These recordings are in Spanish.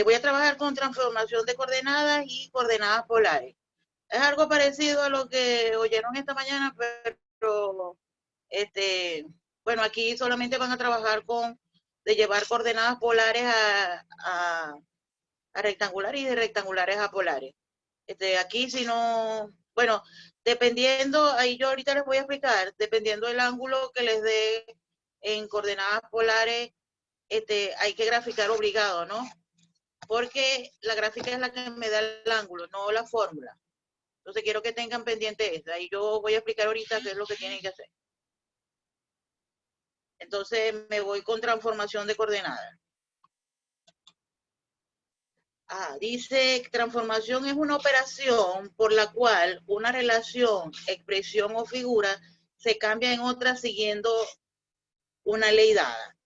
Voy a trabajar con transformación de coordenadas y coordenadas polares. Es algo parecido a lo que oyeron esta mañana, pero bueno, aquí solamente van a trabajar de llevar coordenadas polares a rectangulares y de rectangulares a polares. Aquí si no, bueno, dependiendo, ahí yo ahorita les voy a explicar, dependiendo del ángulo que les dé en coordenadas polares, hay que graficar obligado, ¿no? Porque la gráfica es la que me da el ángulo, no la fórmula. Entonces quiero que tengan pendiente esto. Ahí yo voy a explicar ahorita qué es lo que tienen que hacer. Entonces me voy con transformación de coordenadas. Dice, transformación es una operación por la cual una relación, expresión o figura se cambia en otra siguiendo una ley dada.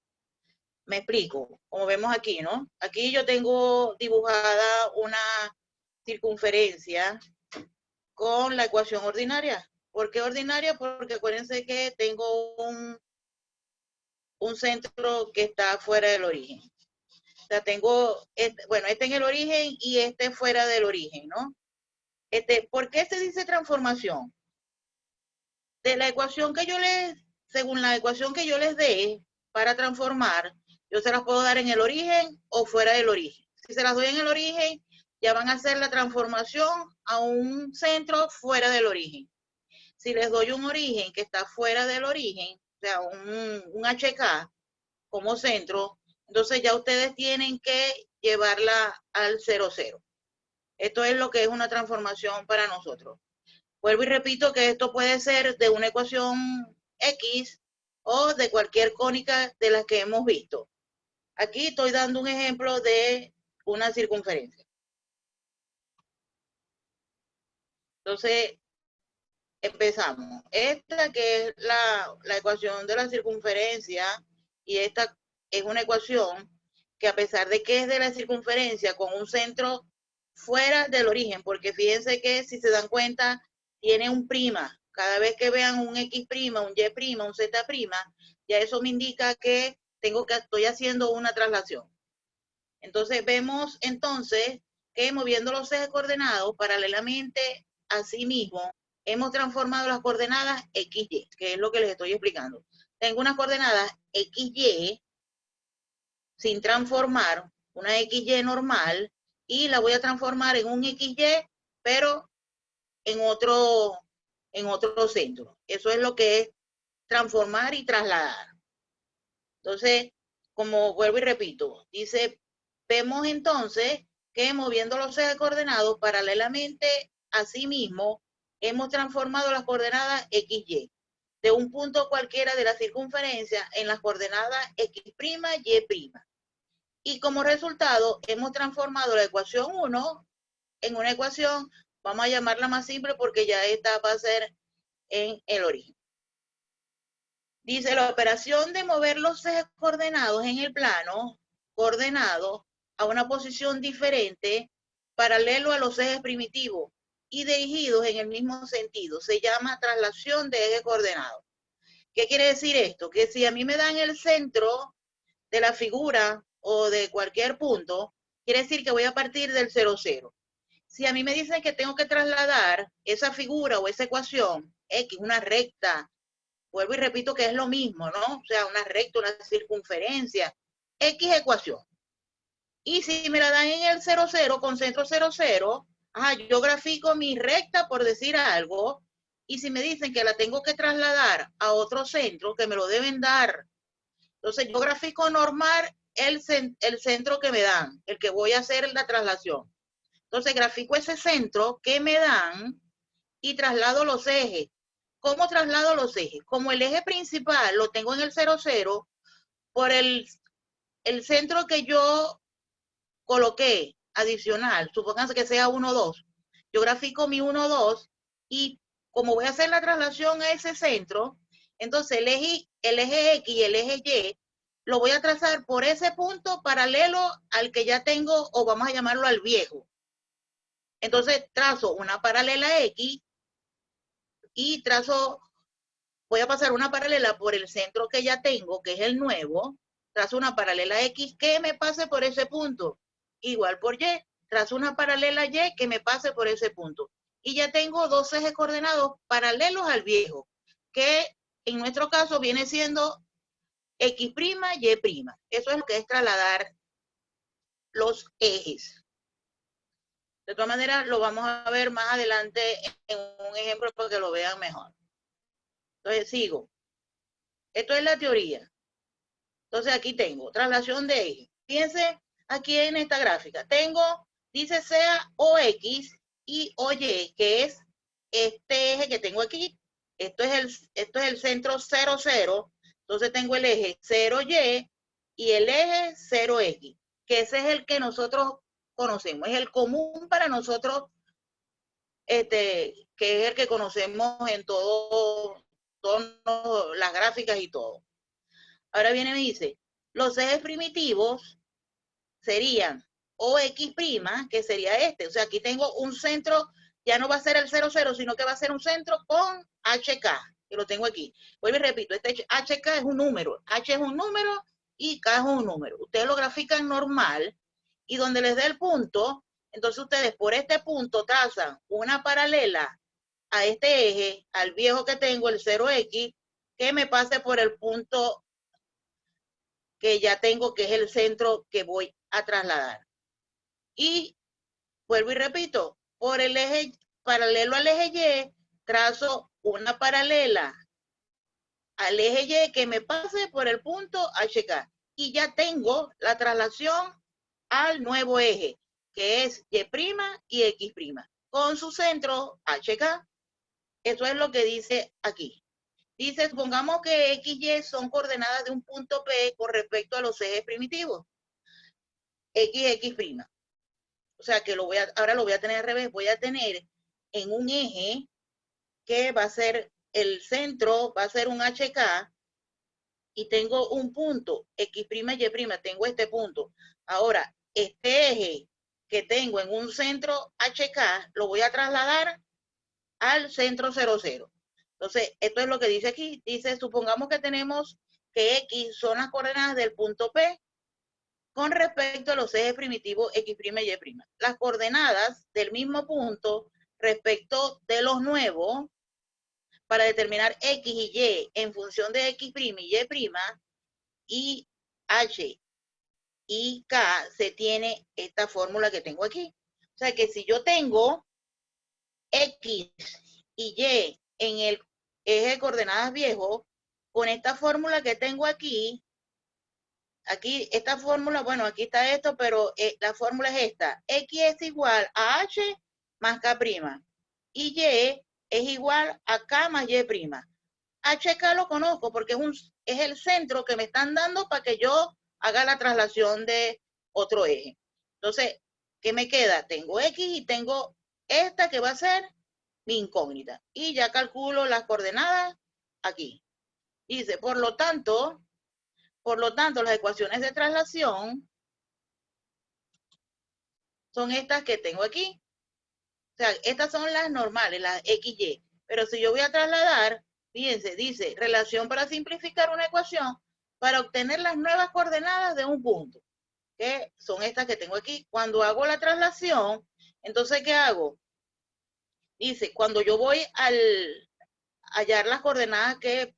Me explico, como vemos aquí, ¿no? Aquí yo tengo dibujada una circunferencia con la ecuación ordinaria. ¿Por qué ordinaria? Porque acuérdense que tengo un centro que está fuera del origen. O sea, tengo, bueno, este en el origen y este fuera del origen, ¿no? ¿Por qué se dice transformación? De la ecuación que yo según la ecuación que yo les dé para transformar, yo se las puedo dar en el origen o fuera del origen. Si se las doy en el origen, ya van a hacer la transformación a un centro fuera del origen. Si les doy un origen que está fuera del origen, o sea, un HK como centro, entonces ya ustedes tienen que llevarla al 0,0. Esto es lo que es una transformación para nosotros. Vuelvo y repito que esto puede ser de una ecuación X o de cualquier cónica de las que hemos visto. Aquí estoy dando un ejemplo de una circunferencia. Entonces, empezamos. Esta que es la ecuación de la circunferencia y esta es una ecuación que a pesar de que es de la circunferencia con un centro fuera del origen, porque fíjense que si se dan cuenta tiene un prima. Cada vez que vean un X prima, un Y prima, un Z prima, ya eso me indica que estoy haciendo una traslación. Entonces vemos entonces que moviendo los ejes coordenados paralelamente a sí mismo, hemos transformado las coordenadas XY, que es lo que les estoy explicando. Tengo unas coordenadas XY sin transformar, una XY normal, y la voy a transformar en un XY, pero en otro centro. Eso es lo que es transformar y trasladar. Entonces, como vuelvo y repito, dice, vemos entonces que moviendo los ejes coordenados paralelamente a sí mismo, hemos transformado las coordenadas XY de un punto cualquiera de la circunferencia en las coordenadas X', Y'. Y como resultado, hemos transformado la ecuación 1 en una ecuación, vamos a llamarla más simple porque ya esta va a ser en el origen. Dice, la operación de mover los ejes coordenados en el plano coordenado a una posición diferente, paralelo a los ejes primitivos y dirigidos en el mismo sentido, se llama traslación de eje coordenado. ¿Qué quiere decir esto? Que si a mí me dan el centro de la figura o de cualquier punto, quiere decir que voy a partir del 0,0. Si a mí me dicen que tengo que trasladar esa figura o esa ecuación, X, una recta, vuelvo y repito que es lo mismo, ¿no? O sea, una recta, una circunferencia, X ecuación. Y si me la dan en el 0,0, con centro 0,0, yo grafico mi recta, por decir algo, y si me dicen que la tengo que trasladar a otro centro, que me lo deben dar, entonces yo grafico normal el centro que me dan, el que voy a hacer la traslación. Entonces grafico ese centro que me dan y traslado los ejes. ¿Cómo traslado los ejes? Como el eje principal lo tengo en el 0,0, por el centro que yo coloqué adicional, supónganse que sea 1,2, yo grafico mi 1,2 y como voy a hacer la traslación a ese centro, entonces el eje X y el eje Y lo voy a trazar por ese punto paralelo al que ya tengo, o vamos a llamarlo al viejo. Entonces trazo una paralela X y voy a pasar una paralela por el centro que ya tengo, que es el nuevo, trazo una paralela X que me pase por ese punto. Igual por Y, trazo una paralela Y que me pase por ese punto. Y ya tengo dos ejes coordenados paralelos al viejo, que en nuestro caso viene siendo X', Y'. Eso es lo que es trasladar los ejes. De todas maneras, lo vamos a ver más adelante en un ejemplo para que lo vean mejor. Entonces, sigo. Esto es la teoría. Entonces, aquí tengo traslación de eje. Fíjense aquí en esta gráfica. Tengo, dice sea OX y OY, que es este eje que tengo aquí. Esto es el centro 0, 0. Entonces, tengo el eje 0Y y el eje 0X, que ese es el que nosotros conocemos. Es el común para nosotros, que es el que conocemos en todas las gráficas y todo. Ahora viene y me dice, los ejes primitivos serían OX', que sería este. O sea, aquí tengo un centro, ya no va a ser el 0, 0, sino que va a ser un centro con HK, que lo tengo aquí. Vuelvo y repito, este HK es un número, H es un número y K es un número. Ustedes lo grafican normal y donde les dé el punto, entonces ustedes por este punto trazan una paralela a este eje, al viejo que tengo, el 0X, que me pase por el punto que ya tengo, que es el centro que voy a trasladar. Y vuelvo y repito, por el eje, paralelo al eje Y, trazo una paralela al eje Y que me pase por el punto HK. Y ya tengo la traslación al nuevo eje, que es Y' y X', con su centro HK. Eso es lo que dice aquí. Dice, supongamos que X, Y son coordenadas de un punto P con respecto a los ejes primitivos. X'. O sea que ahora lo voy a tener al revés. Voy a tener en un eje que va a ser el centro, va a ser un HK, y tengo un punto, X', Y', tengo este punto. Ahora, este eje que tengo en un centro HK, lo voy a trasladar al centro 0, 0. Entonces, esto es lo que dice aquí. Dice, supongamos que tenemos que X son las coordenadas del punto P con respecto a los ejes primitivos X', Y'. Las coordenadas del mismo punto respecto de los nuevos para determinar X y Y en función de X' y Y', y H y K se tiene esta fórmula que tengo aquí. O sea que si yo tengo X y Y en el eje de coordenadas viejo, con esta fórmula que tengo aquí, esta fórmula, bueno, aquí está esto, pero la fórmula es esta. X es igual a H más K'. Y Y es igual a K más Y'. HK lo conozco porque es el centro que me están dando para que yo haga la traslación de otro eje. Entonces, ¿qué me queda? Tengo X y tengo esta que va a ser mi incógnita. Y ya calculo las coordenadas aquí. Dice, por lo tanto, las ecuaciones de traslación son estas que tengo aquí. O sea, estas son las normales, las XY. Pero si yo voy a trasladar, fíjense, dice, relación para simplificar una ecuación para obtener las nuevas coordenadas de un punto, que son estas que tengo aquí. Cuando hago la traslación, entonces, ¿qué hago? Dice, cuando yo voy a hallar las coordenadas que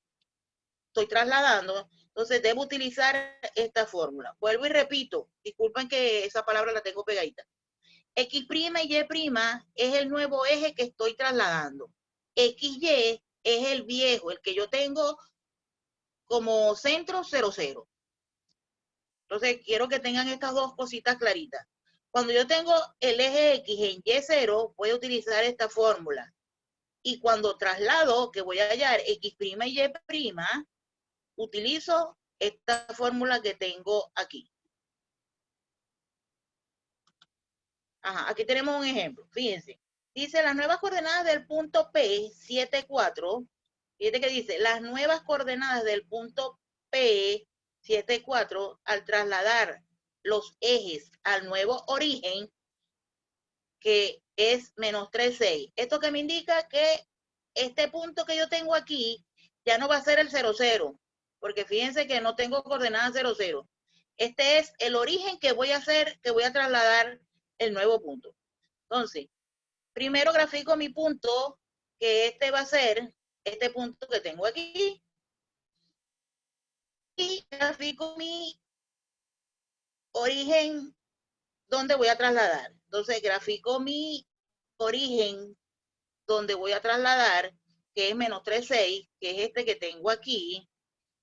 estoy trasladando, entonces debo utilizar esta fórmula. Vuelvo y repito, disculpen que esa palabra la tengo pegadita. X' y Y' es el nuevo eje que estoy trasladando. XY es el viejo, el que yo tengo como centro 0, 0. Entonces, quiero que tengan estas dos cositas claritas. Cuando yo tengo el eje X en Y0, voy a utilizar esta fórmula. Y cuando traslado, que voy a hallar X' y Y', utilizo esta fórmula que tengo aquí. Ajá, aquí tenemos un ejemplo. Fíjense. Dice las nuevas coordenadas del punto P, 7, 4. Fíjate que dice las nuevas coordenadas del punto P, 7, 4, al trasladar los ejes al nuevo origen, que es menos 3, 6. Esto que me indica que este punto que yo tengo aquí ya no va a ser el 0, 0. Porque fíjense que no tengo coordenadas 0, 0. Este es el origen que voy a hacer, que voy a trasladar el nuevo punto. Entonces, primero grafico mi punto, que este va a ser este punto que tengo aquí. Y grafico mi origen donde voy a trasladar. Entonces, grafico mi origen donde voy a trasladar, que es menos 3,6, que es este que tengo aquí.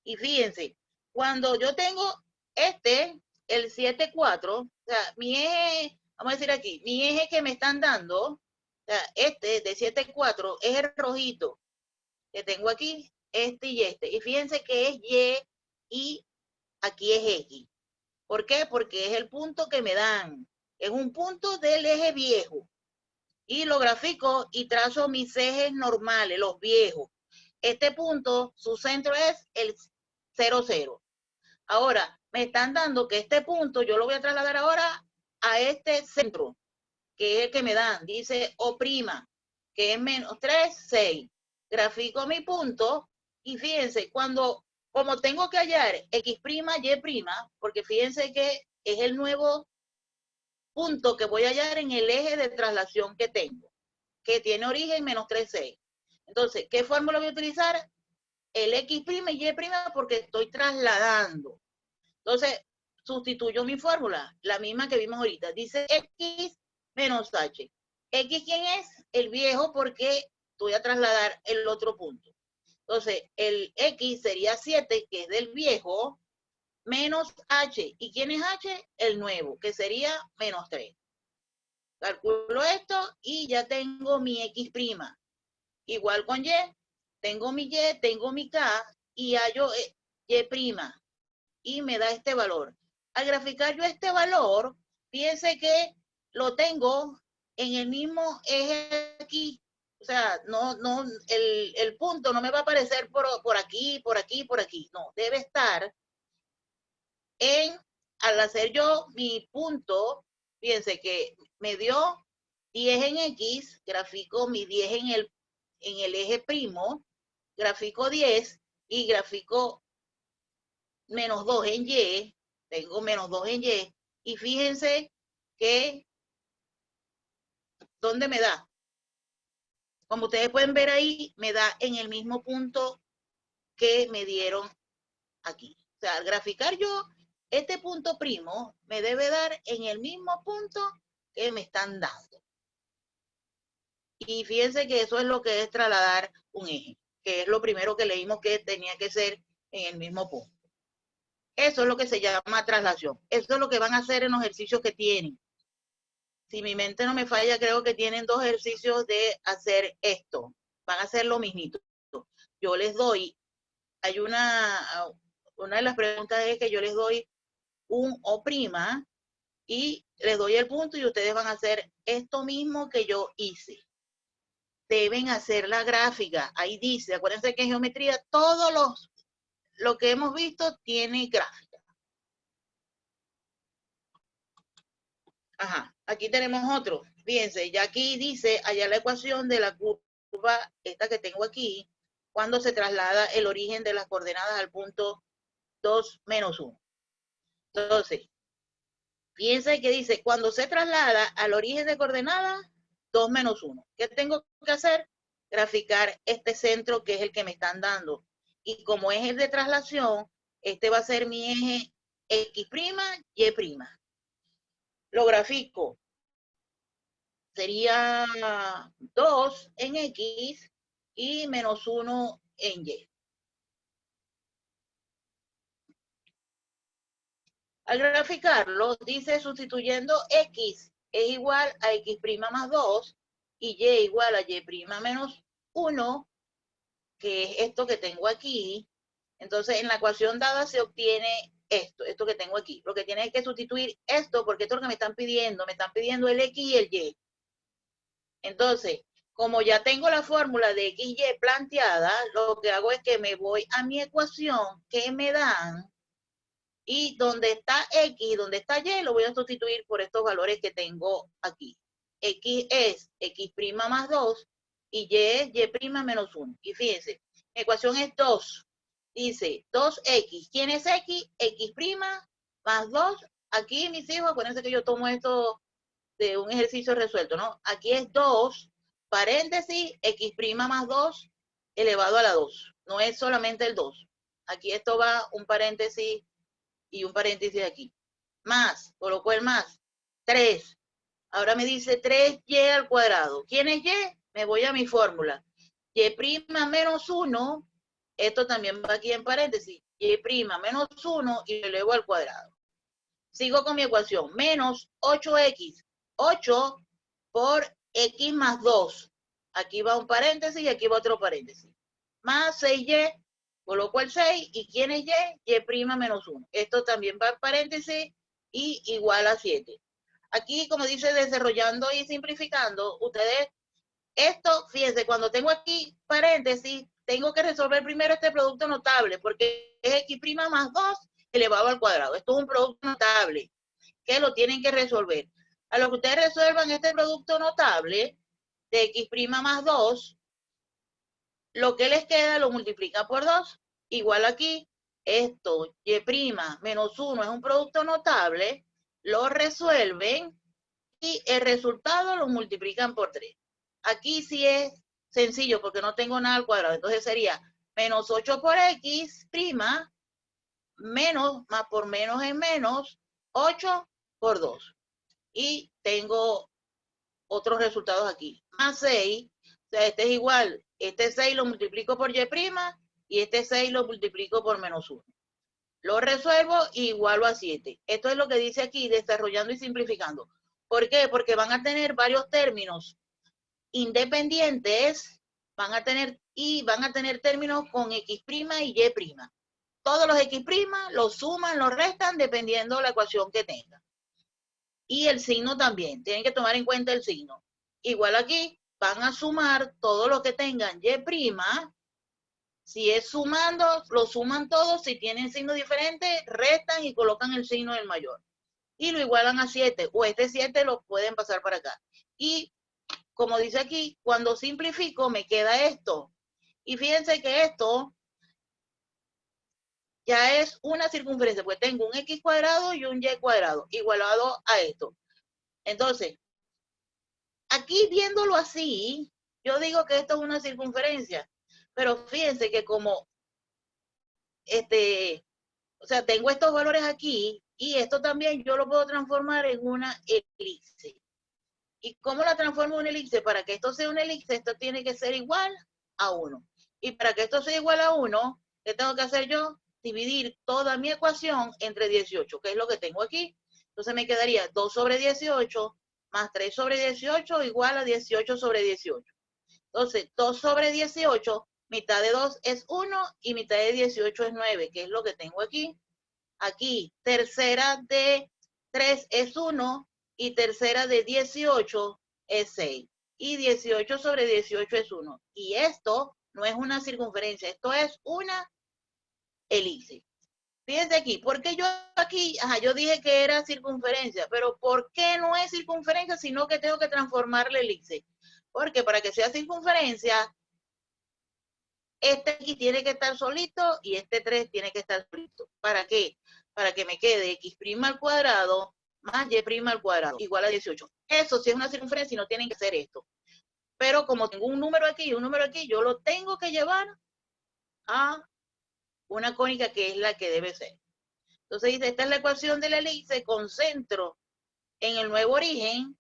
Y fíjense, cuando yo tengo este, el 7,4, o sea, mi eje, vamos a decir aquí, mi eje que me están dando, o sea, este de 7,4 es el rojito que tengo aquí, este y este. Y fíjense que es Y y aquí es X. ¿Por qué? Porque es el punto que me dan. Es un punto del eje viejo. Y lo grafico y trazo mis ejes normales, los viejos. Este punto, su centro es el 0,0. Ahora, me están dando que este punto yo lo voy a trasladar ahora a este centro, que es el que me dan. Dice O', que es menos 3,6. Grafico mi punto y fíjense, como tengo que hallar X', Y', porque fíjense que es el nuevo punto que voy a hallar en el eje de traslación que tengo, que tiene origen menos 3,6. Entonces, ¿qué fórmula voy a utilizar? El X' y Y' porque estoy trasladando. Entonces, sustituyo mi fórmula, la misma que vimos ahorita. Dice X menos H. X, ¿quién es? El viejo, porque voy a trasladar el otro punto. Entonces, el X sería 7, que es del viejo, menos H. ¿Y quién es H? El nuevo, que sería menos 3. Calculo esto y ya tengo mi X'. Igual con Y, tengo mi Y, tengo mi K y hallo Y'. Y me da este valor. Al graficar yo este valor, fíjense que lo tengo en el mismo eje aquí. O sea, el punto no me va a aparecer por aquí, por aquí, por aquí. No, debe estar al hacer yo mi punto, fíjense que me dio 10 en X, grafico mi 10 en el eje primo, grafico 10 y grafico menos 2 en Y, tengo menos 2 en Y, y fíjense que, ¿dónde me da? Como ustedes pueden ver ahí, me da en el mismo punto que me dieron aquí. O sea, al graficar yo este punto primo, me debe dar en el mismo punto que me están dando. Y fíjense que eso es lo que es trasladar un eje, que es lo primero que leímos que tenía que ser en el mismo punto. Eso es lo que se llama traslación. Eso es lo que van a hacer en los ejercicios que tienen. Si mi mente no me falla, creo que tienen 2 ejercicios de hacer esto. Van a hacer lo mismito. Yo les doy, hay una de las preguntas es que yo les doy un O' y les doy el punto y ustedes van a hacer esto mismo que yo hice. Deben hacer la gráfica. Ahí dice, acuérdense que en geometría lo que hemos visto tiene gráfica. Ajá, aquí tenemos otro. Fíjense, ya aquí dice, allá la ecuación de la curva, esta que tengo aquí, cuando se traslada el origen de las coordenadas al punto 2 menos 1. Entonces, fíjense que dice, cuando se traslada al origen de coordenadas, 2 menos 1. ¿Qué tengo que hacer? Graficar este centro que es el que me están dando. Y como eje de traslación, este va a ser mi eje X', Y'. Lo grafico. Sería 2 en X y menos 1 en Y. Al graficarlo, dice sustituyendo X es igual a X' más 2 y Y igual a Y' menos 1, que es esto que tengo aquí. Entonces, en la ecuación dada se obtiene esto que tengo aquí. Lo que tiene es que sustituir esto, porque esto es lo que me están pidiendo el X y el Y. Entonces, como ya tengo la fórmula de X, Y planteada, lo que hago es que me voy a mi ecuación que me dan y donde está X, donde está Y, lo voy a sustituir por estos valores que tengo aquí. X es X' más 2 y Y es Y' menos 1. Y fíjense, mi ecuación es 2. Dice 2X. ¿Quién es X? X' más 2. Aquí, mis hijos, acuérdense que yo tomo esto de un ejercicio resuelto, ¿no? Aquí es 2, paréntesis, x' más 2 elevado a la 2. No es solamente el 2. Aquí esto va un paréntesis y un paréntesis aquí. Más, coloco el más, 3. Ahora me dice 3y al cuadrado. ¿Quién es y? Me voy a mi fórmula. Y' menos 1, esto también va aquí en paréntesis. Y' menos 1 y lo elevo al cuadrado. Sigo con mi ecuación. Menos 8x. 8 por x más 2. Aquí va un paréntesis y aquí va otro paréntesis. Más 6y. Coloco el 6. ¿Y quién es y? Y' menos 1. Esto también va en paréntesis y igual a 7. Aquí, como dice, desarrollando y simplificando, ustedes, esto, fíjense, cuando tengo aquí paréntesis, tengo que resolver primero este producto notable, porque es x' más 2 elevado al cuadrado. Esto es un producto notable, que lo tienen que resolver. A lo que ustedes resuelvan este producto notable, de x' más 2, lo que les queda lo multiplica por 2. Igual aquí, esto, y' menos 1 es un producto notable, lo resuelven y el resultado lo multiplican por 3. Aquí sí es sencillo porque no tengo nada al cuadrado. Entonces sería menos 8 por x', menos, más por menos es menos, 8 por 2. Y tengo otros resultados aquí. Más 6, o sea, este es igual. Este 6 lo multiplico por y' y este 6 lo multiplico por menos 1. Lo resuelvo y igualo a 7. Esto es lo que dice aquí, desarrollando y simplificando. ¿Por qué? Porque van a tener varios términos independientes, van a tener términos con x' y y'. Todos los x' los suman, los restan, dependiendo de la ecuación que tengan. Y el signo también, tienen que tomar en cuenta el signo. Igual aquí, van a sumar todo lo que tengan y'. Si es sumando, lo suman todos. Si tienen signo diferente, restan y colocan el signo del mayor. Y lo igualan a 7. O este 7 lo pueden pasar para acá. Y como dice aquí, cuando simplifico me queda esto. Y fíjense que esto ya es una circunferencia, pues tengo un x cuadrado y un y cuadrado igualado a esto. Entonces, aquí viéndolo así, yo digo que esto es una circunferencia. Pero fíjense que como o sea, tengo estos valores aquí y esto también yo lo puedo transformar en una elipse. ¿Y cómo la transformo en una elipse? Para que esto sea una elipse, esto tiene que ser igual a 1. Y para que esto sea igual a 1, ¿qué tengo que hacer yo? Dividir toda mi ecuación entre 18, que es lo que tengo aquí. Entonces me quedaría 2 sobre 18 más 3 sobre 18 igual a 18 sobre 18. Entonces, 2 sobre 18, mitad de 2 es 1 y mitad de 18 es 9, que es lo que tengo aquí. Aquí, tercera de 3 es 1 y tercera de 18 es 6. Y 18 sobre 18 es 1. Y esto no es una circunferencia, esto es una elipse. Fíjense aquí, porque yo aquí, yo dije que era circunferencia, pero ¿por qué no es circunferencia, sino que tengo que transformar la elipse? Porque para que sea circunferencia, este aquí tiene que estar solito y este 3 tiene que estar solito. ¿Para qué? Para que me quede x' al cuadrado más y' al cuadrado igual a 18. Eso sí es una circunferencia y no tienen que hacer esto. Pero como tengo un número aquí y un número aquí, yo lo tengo que llevar a una cónica que es la que debe ser. Entonces dice, esta es la ecuación de la elipse con centro en el nuevo origen,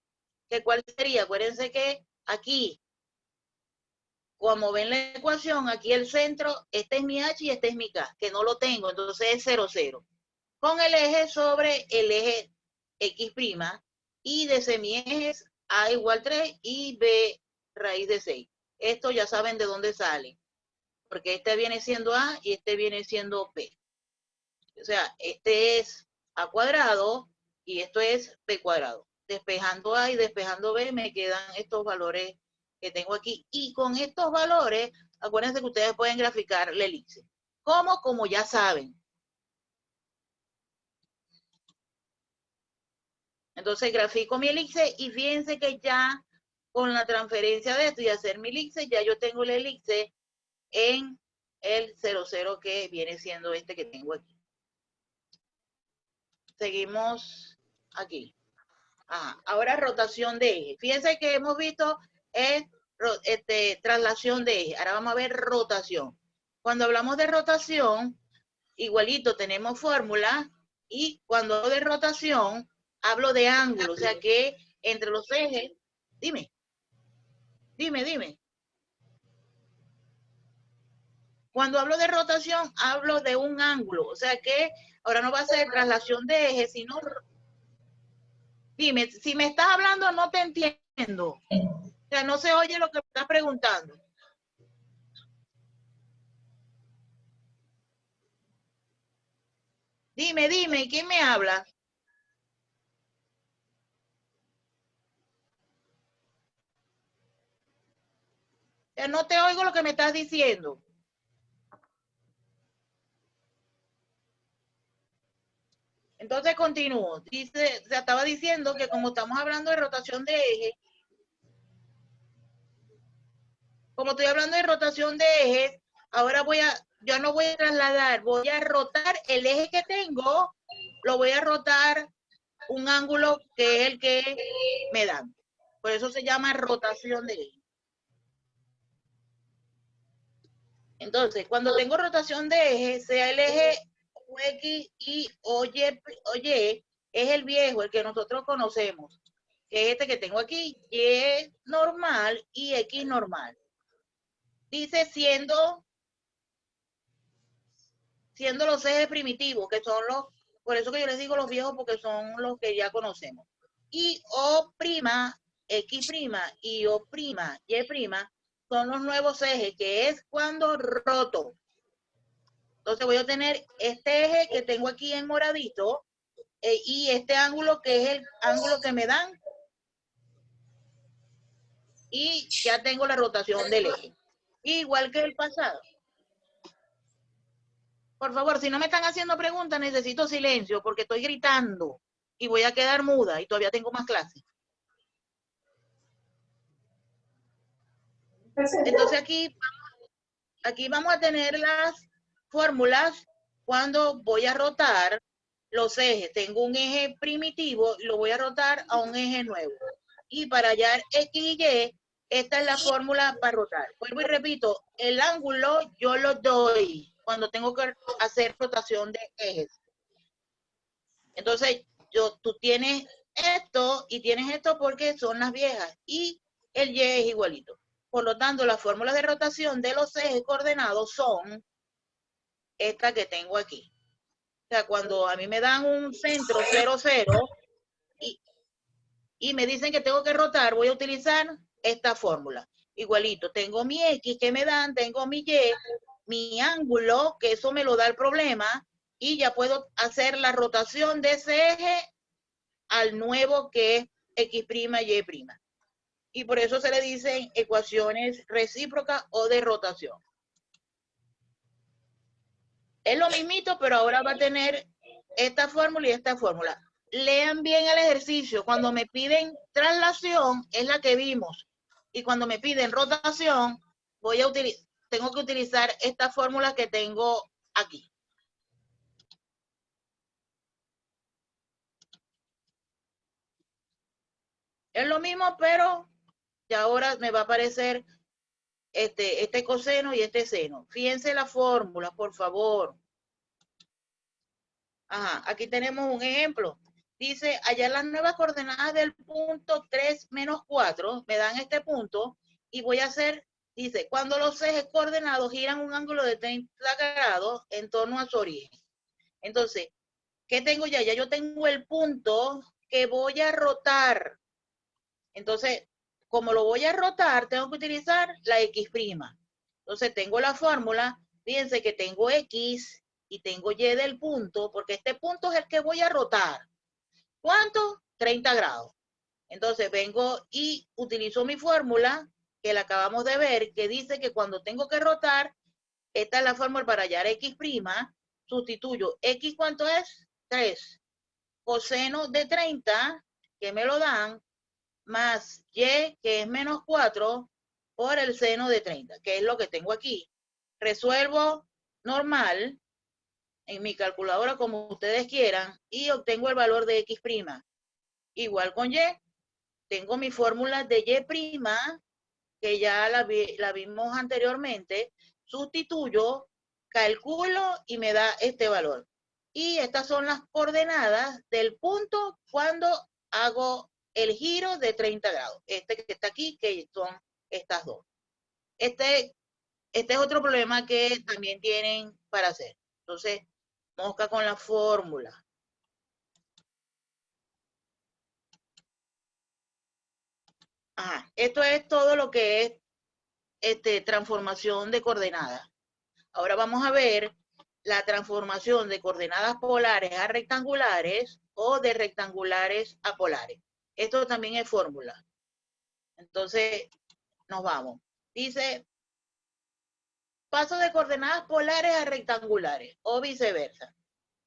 que ¿cuál sería? Acuérdense que aquí, como ven la ecuación, aquí el centro, este es mi H y este es mi K, que no lo tengo, entonces es 0, 0. Con el eje sobre el eje X', y de semiejes A igual 3 y B raíz de 6. Esto ya saben de dónde sale, porque este viene siendo A y este viene siendo B. O sea, este es A cuadrado y esto es B cuadrado. Despejando A y despejando B me quedan estos valores que tengo aquí. Y con estos valores, acuérdense que ustedes pueden graficar la elipse. ¿Cómo? Como ya saben. Entonces grafico mi elipse y fíjense que ya con la transferencia de esto y hacer mi elipse, ya yo tengo la elipse en el 0, 0 que viene siendo este que tengo aquí. seguimos aquí. Ahora rotación de eje. Fíjense que hemos visto traslación de eje. Ahora vamos a ver rotación. Cuando hablamos de rotación, igualito tenemos fórmula, y cuando hablo de rotación, hablo de ángulo. O sea que entre los ejes, dime. Cuando hablo de rotación, hablo de un ángulo. O sea que ahora no va a ser traslación de eje, sino... Dime, si me estás hablando no te entiendo. O sea, no se oye lo que me estás preguntando. Dime, ¿quién me habla? O sea, no te oigo lo que me estás diciendo. Entonces continúo. Dice, se estaba diciendo que como estamos hablando de rotación de eje, como estoy hablando de rotación de eje, ahora ya no voy a trasladar, voy a rotar el eje que tengo, lo voy a rotar un ángulo que es el que me dan. Por eso se llama rotación de eje. Entonces, cuando tengo rotación de eje, sea el eje X, Y o Y, es el viejo, el que nosotros conocemos, que es este que tengo aquí, Y normal y X normal. Dice siendo los ejes primitivos, que son por eso que yo les digo los viejos, porque son los que ya conocemos. Y O', X', y O', Y', son los nuevos ejes, que es cuando roto. Entonces voy a tener este eje que tengo aquí en moradito, y este ángulo que es el ángulo que me dan, y ya tengo la rotación del eje. Igual que el pasado. Por favor, si no me están haciendo preguntas, necesito silencio porque estoy gritando y voy a quedar muda y todavía tengo más clases. Entonces aquí vamos a tener las fórmulas cuando voy a rotar los ejes. Tengo un eje primitivo y lo voy a rotar a un eje nuevo. Y para hallar X y Y, esta es la fórmula para rotar. Vuelvo y repito, el ángulo yo lo doy cuando tengo que hacer rotación de ejes. Entonces, tú tienes esto y tienes esto porque son las viejas y el Y es igualito. Por lo tanto, las fórmulas de rotación de los ejes coordenados son esta que tengo aquí. O sea, cuando a mí me dan un centro 0, 0 y me dicen que tengo que rotar, voy a utilizar esta fórmula. Igualito, tengo mi X que me dan, tengo mi Y, mi ángulo, que eso me lo da el problema, y ya puedo hacer la rotación de ese eje al nuevo que es X', Y'. Y por eso se le dicen ecuaciones recíprocas o de rotación. Es lo mismito, pero ahora va a tener esta fórmula y esta fórmula. Lean bien el ejercicio. Cuando me piden traslación, es la que vimos. Y cuando me piden rotación, tengo que utilizar esta fórmula que tengo aquí. Es lo mismo, pero ya ahora me va a aparecer este coseno y este seno. Fíjense la fórmula, por favor. Aquí tenemos un ejemplo. Dice, hallar las nuevas coordenadas del punto 3 menos 4, me dan este punto, y voy a hacer, dice, cuando los ejes coordenados giran un ángulo de 30 grados en torno a su origen. Entonces, ¿qué tengo ya? Ya yo tengo el punto que voy a rotar. Entonces, como lo voy a rotar, tengo que utilizar la X'. Entonces, tengo la fórmula, fíjense que tengo X y tengo Y del punto, porque este punto es el que voy a rotar. ¿Cuánto? 30 grados. Entonces, vengo y utilizo mi fórmula, que la acabamos de ver, que dice que cuando tengo que rotar, esta es la fórmula para hallar X', sustituyo X, ¿cuánto es? 3. Coseno de 30, que me lo dan, más Y, que es menos 4, por el seno de 30, que es lo que tengo aquí. Resuelvo normal. en mi calculadora como ustedes quieran y obtengo el valor de X'. Igual con Y, tengo mi fórmula de Y', que ya la vimos anteriormente, sustituyo, calculo y me da este valor. Y estas son las coordenadas del punto cuando hago el giro de 30 grados. Este que está aquí, que son estas dos. Este es otro problema que también tienen para hacer. Entonces, mosca con la fórmula. Ajá, esto es todo lo que es transformación de coordenadas. Ahora vamos a ver la transformación de coordenadas polares a rectangulares o de rectangulares a polares. Esto también es fórmula. Entonces, nos vamos. Dice, paso de coordenadas polares a rectangulares o viceversa.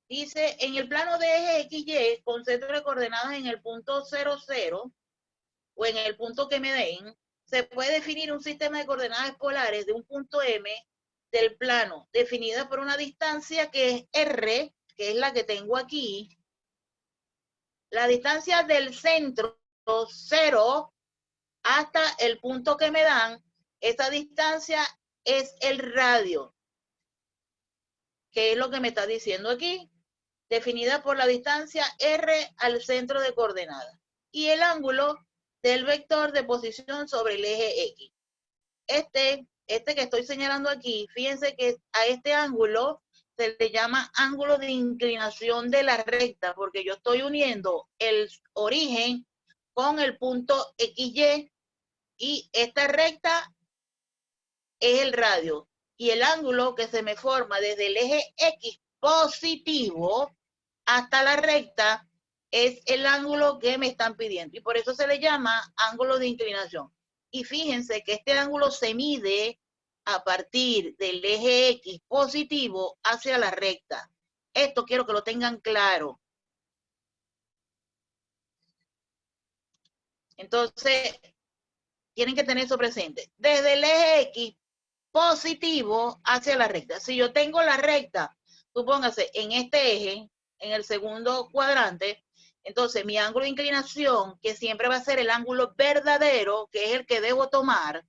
Dice, en el plano de eje XY, con centro de coordenadas en el punto 00 o en el punto que me den, se puede definir un sistema de coordenadas polares de un punto M del plano, definida por una distancia que es R, que es la que tengo aquí. La distancia del centro 0 hasta el punto que me dan, esa distancia es el radio, que es lo que me está diciendo aquí, definida por la distancia R al centro de coordenadas, y el ángulo del vector de posición sobre el eje X. Este que estoy señalando aquí, fíjense que a este ángulo se le llama ángulo de inclinación de la recta, porque yo estoy uniendo el origen con el punto XY, y esta recta es el radio, y el ángulo que se me forma desde el eje X positivo hasta la recta es el ángulo que me están pidiendo, y por eso se le llama ángulo de inclinación. Y fíjense que este ángulo se mide a partir del eje X positivo hacia la recta. Esto quiero que lo tengan claro. Entonces, tienen que tener eso presente. Desde el eje X positivo hacia la recta. Si yo tengo la recta, supóngase, en este eje, en el segundo cuadrante, entonces mi ángulo de inclinación, que siempre va a ser el ángulo verdadero, que es el que debo tomar,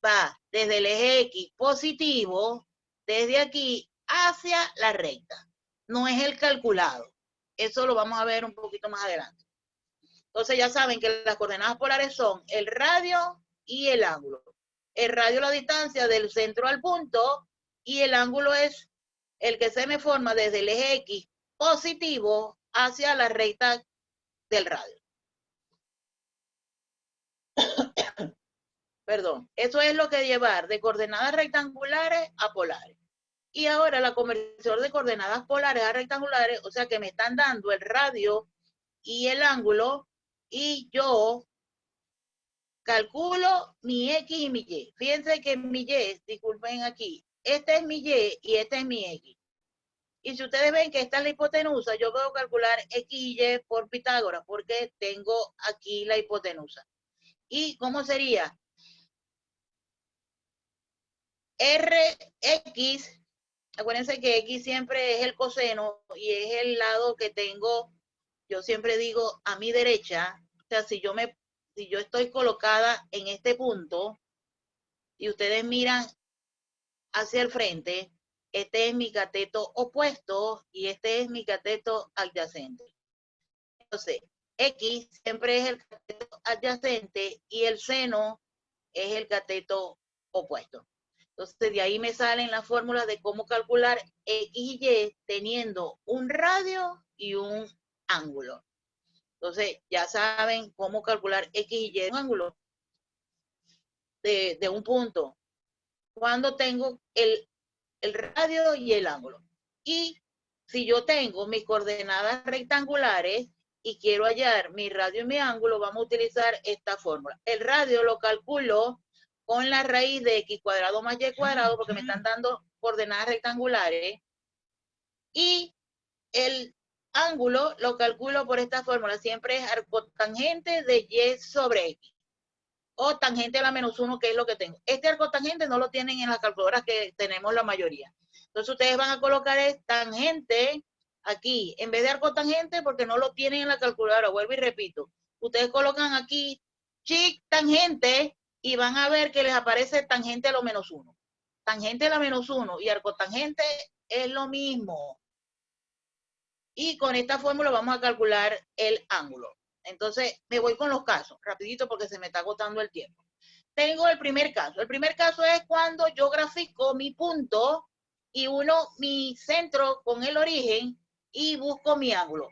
va desde el eje X positivo, desde aquí hacia la recta. No es el calculado. Eso lo vamos a ver un poquito más adelante. Entonces ya saben que las coordenadas polares son el radio y el ángulo. El radio es la distancia del centro al punto y el ángulo es el que se me forma desde el eje X positivo hacia la recta del radio. Perdón, eso es lo que llevar de coordenadas rectangulares a polares. Y ahora la conversión de coordenadas polares a rectangulares, o sea que me están dando el radio y el ángulo, y yo calculo mi X y mi Y. Fíjense que mi Y, disculpen aquí, este es mi Y y este es mi X. Y si ustedes ven que esta es la hipotenusa, yo puedo calcular X y Y por Pitágoras, porque tengo aquí la hipotenusa. ¿Y cómo sería? Rx, acuérdense que X siempre es el coseno y es el lado que tengo, yo siempre digo, a mi derecha. O sea, si yo estoy colocada en este punto y ustedes miran hacia el frente, este es mi cateto opuesto y este es mi cateto adyacente. Entonces, X siempre es el cateto adyacente y el seno es el cateto opuesto. Entonces, de ahí me salen las fórmulas de cómo calcular X y Y teniendo un radio y un ángulo. Entonces, ya saben cómo calcular X y Y de un ángulo de un punto cuando tengo el radio y el ángulo. Y si yo tengo mis coordenadas rectangulares y quiero hallar mi radio y mi ángulo, vamos a utilizar esta fórmula. El radio lo calculo con la raíz de X cuadrado más Y cuadrado, porque me están dando coordenadas rectangulares, y el ángulo lo calculo por esta fórmula, siempre es arcotangente de Y sobre X, o tangente a la -1, que es lo que tengo. Este arcotangente no lo tienen en las calculadoras que tenemos la mayoría. Entonces ustedes van a colocar tangente aquí, en vez de arco tangente, porque no lo tienen en la calculadora, vuelvo y repito. Ustedes colocan aquí chic tangente y van a ver que les aparece tangente a lo -1. Tangente a la -1 y arco tangente es lo mismo. Y con esta fórmula vamos a calcular el ángulo. Entonces me voy con los casos, rapidito porque se me está agotando el tiempo. Tengo el primer caso. El primer caso es cuando yo grafico mi punto y uno mi centro con el origen y busco mi ángulo.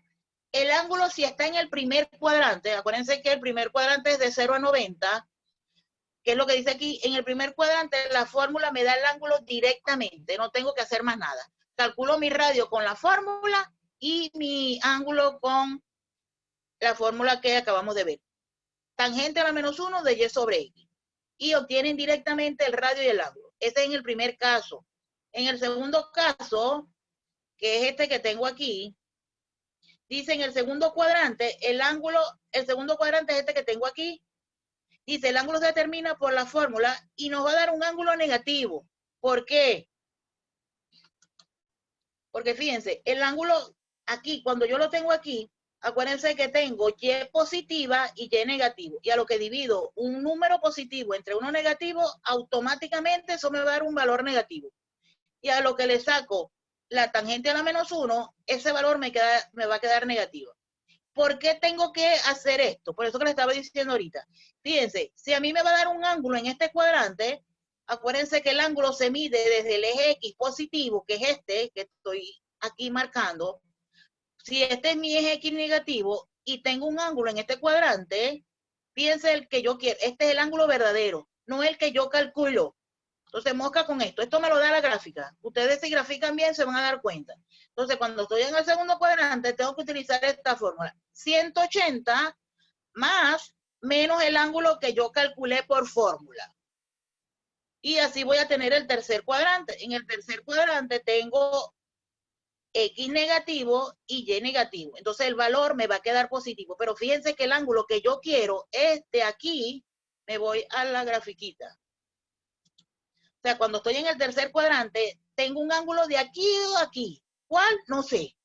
El ángulo, si está en el primer cuadrante, acuérdense que el primer cuadrante es de 0 a 90, que es lo que dice aquí, en el primer cuadrante la fórmula me da el ángulo directamente, no tengo que hacer más nada. Calculo mi radio con la fórmula y mi ángulo con la fórmula que acabamos de ver. Tangente a la -1 de y sobre x. Y obtienen directamente el radio y el ángulo. Este es en el primer caso. En el segundo caso, que es este que tengo aquí, dice en el segundo cuadrante, el segundo cuadrante es este que tengo aquí. Dice, el ángulo se determina por la fórmula y nos va a dar un ángulo negativo. ¿Por qué? Porque fíjense, el ángulo aquí, cuando yo lo tengo aquí, acuérdense que tengo y positiva y y negativo. Y a lo que divido un número positivo entre uno negativo, automáticamente eso me va a dar un valor negativo. Y a lo que le saco la tangente a la -1, ese valor me va a quedar negativo. ¿Por qué tengo que hacer esto? Por eso que le estaba diciendo ahorita. Fíjense, si a mí me va a dar un ángulo en este cuadrante, acuérdense que el ángulo se mide desde el eje X positivo, que es este que estoy aquí marcando. Si este es mi eje X negativo y tengo un ángulo en este cuadrante, fíjense el que yo quiero. Este es el ángulo verdadero, no el que yo calculo. Entonces, mosca con esto. Esto me lo da la gráfica. Ustedes si grafican bien se van a dar cuenta. Entonces, cuando estoy en el segundo cuadrante, tengo que utilizar esta fórmula. 180 más menos el ángulo que yo calculé por fórmula. Y así voy a tener el tercer cuadrante. En el tercer cuadrante tengo X negativo y Y negativo. Entonces, el valor me va a quedar positivo. Pero fíjense que el ángulo que yo quiero es de aquí. Me voy a la grafiquita. O sea, cuando estoy en el tercer cuadrante, tengo un ángulo de aquí o aquí. ¿Cuál? No sé.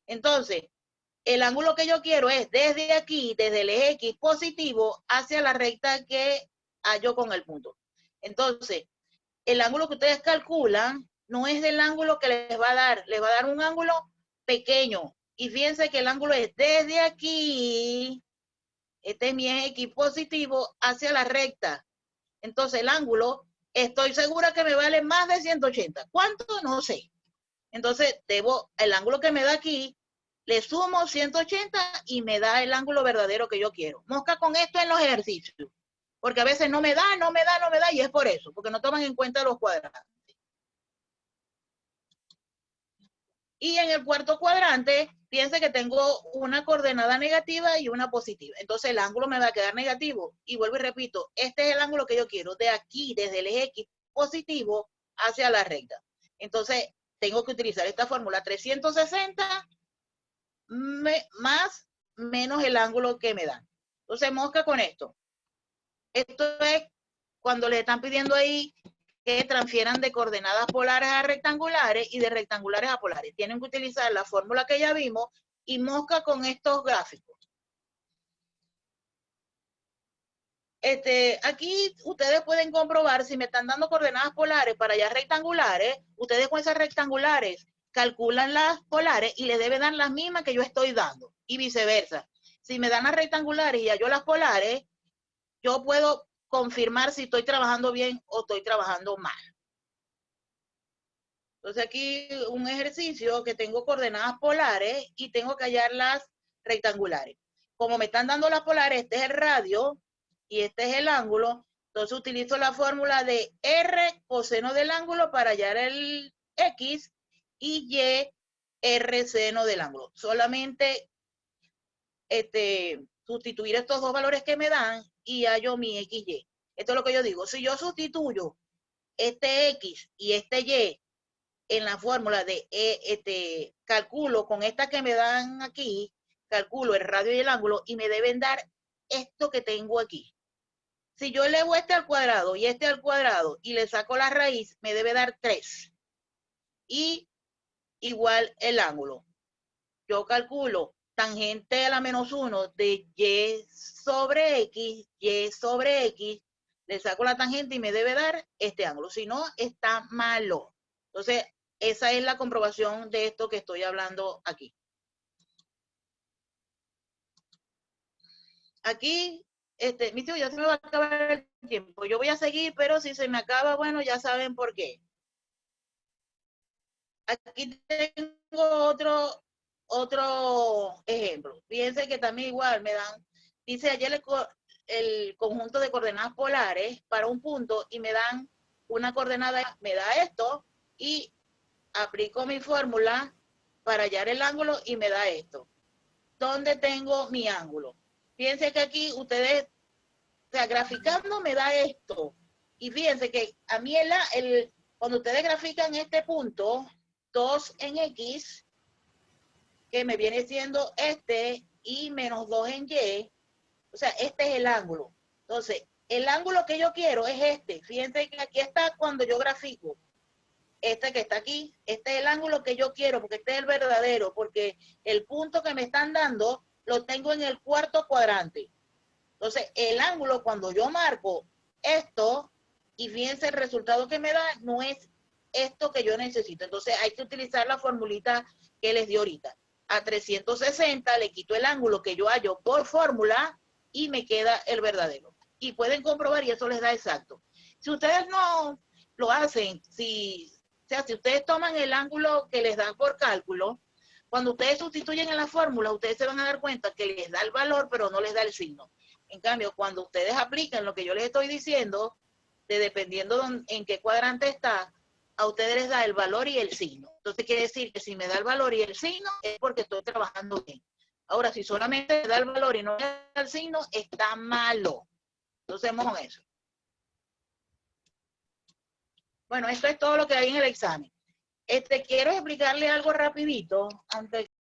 Entonces, el ángulo que yo quiero es desde aquí, desde el eje X positivo, hacia la recta que hallo con el punto. Entonces, el ángulo que ustedes calculan no es el ángulo que les va a dar un ángulo pequeño. Y fíjense que el ángulo es desde aquí, este es mi eje X positivo, hacia la recta. Entonces, el ángulo estoy segura que me vale más de 180. ¿Cuánto? No sé. Entonces, el ángulo que me da aquí, le sumo 180 y me da el ángulo verdadero que yo quiero. Mosca con esto en los ejercicios. Porque a veces no me da, y es por eso, porque no toman en cuenta los cuadrantes. Y en el cuarto cuadrante, piense que tengo una coordenada negativa y una positiva. Entonces el ángulo me va a quedar negativo. Y vuelvo y repito, este es el ángulo que yo quiero, de aquí, desde el eje X positivo hacia la recta. Entonces tengo que utilizar esta fórmula 360 más menos el ángulo que me dan. Entonces mosca con esto. Esto es cuando le están pidiendo ahí que transfieran de coordenadas polares a rectangulares y de rectangulares a polares. Tienen que utilizar la fórmula que ya vimos y mosca con estos gráficos. Aquí ustedes pueden comprobar si me están dando coordenadas polares para allá rectangulares, ustedes con esas rectangulares calculan las polares y les deben dar las mismas que yo estoy dando y viceversa. Si me dan las rectangulares y yo las polares, yo puedo confirmar si estoy trabajando bien o estoy trabajando mal. Entonces aquí un ejercicio que tengo coordenadas polares y tengo que hallar las rectangulares. Como me están dando las polares, este es el radio y este es el ángulo, entonces utilizo la fórmula de R coseno del ángulo para hallar el X y Y R seno del ángulo. Solamente sustituir estos dos valores que me dan y hallo mi XY. Esto es lo que yo digo. Si yo sustituyo este X y este Y en la fórmula de calculo con esta que me dan aquí, calculo el radio y el ángulo y me deben dar esto que tengo aquí. Si yo elevo este al cuadrado y este al cuadrado y le saco la raíz, me debe dar 3. y igual el ángulo. Yo calculo tangente a la -1 de y sobre x, le saco la tangente y me debe dar este ángulo. Si no, está malo. Entonces, esa es la comprobación de esto que estoy hablando aquí. Aquí, mi tío, ya se me va a acabar el tiempo. Yo voy a seguir, pero si se me acaba, bueno, ya saben por qué. Aquí tengo otro ejemplo. Fíjense que también igual me dan, dice ayer el conjunto de coordenadas polares para un punto y me dan una coordenada, me da esto y aplico mi fórmula para hallar el ángulo y me da esto. ¿Dónde tengo mi ángulo? Fíjense que aquí ustedes, o sea, graficando me da esto. Y fíjense que a mí cuando ustedes grafican este punto, 2 en X, que me viene siendo y menos 2 en Y, o sea, este es el ángulo. Entonces, el ángulo que yo quiero es este. Fíjense que aquí está cuando yo grafico. Este que está aquí, este es el ángulo que yo quiero, porque este es el verdadero, porque el punto que me están dando lo tengo en el cuarto cuadrante. Entonces, el ángulo, cuando yo marco esto, y fíjense el resultado que me da, no es esto que yo necesito. Entonces, hay que utilizar la formulita que les di ahorita. A 360 le quito el ángulo que yo hallo por fórmula y me queda el verdadero. Y pueden comprobar y eso les da exacto. Si ustedes no lo hacen, si ustedes toman el ángulo que les dan por cálculo, cuando ustedes sustituyen en la fórmula, ustedes se van a dar cuenta que les da el valor, pero no les da el signo. En cambio, cuando ustedes aplican lo que yo les estoy diciendo, dependiendo en qué cuadrante está, a ustedes les da el valor y el signo. Entonces quiere decir que si me da el valor y el signo, es porque estoy trabajando bien. Ahora, si solamente me da el valor y no me da el signo, está malo. Entonces, vamos con eso. Bueno, esto es todo lo que hay en el examen. Quiero explicarle algo rapidito antes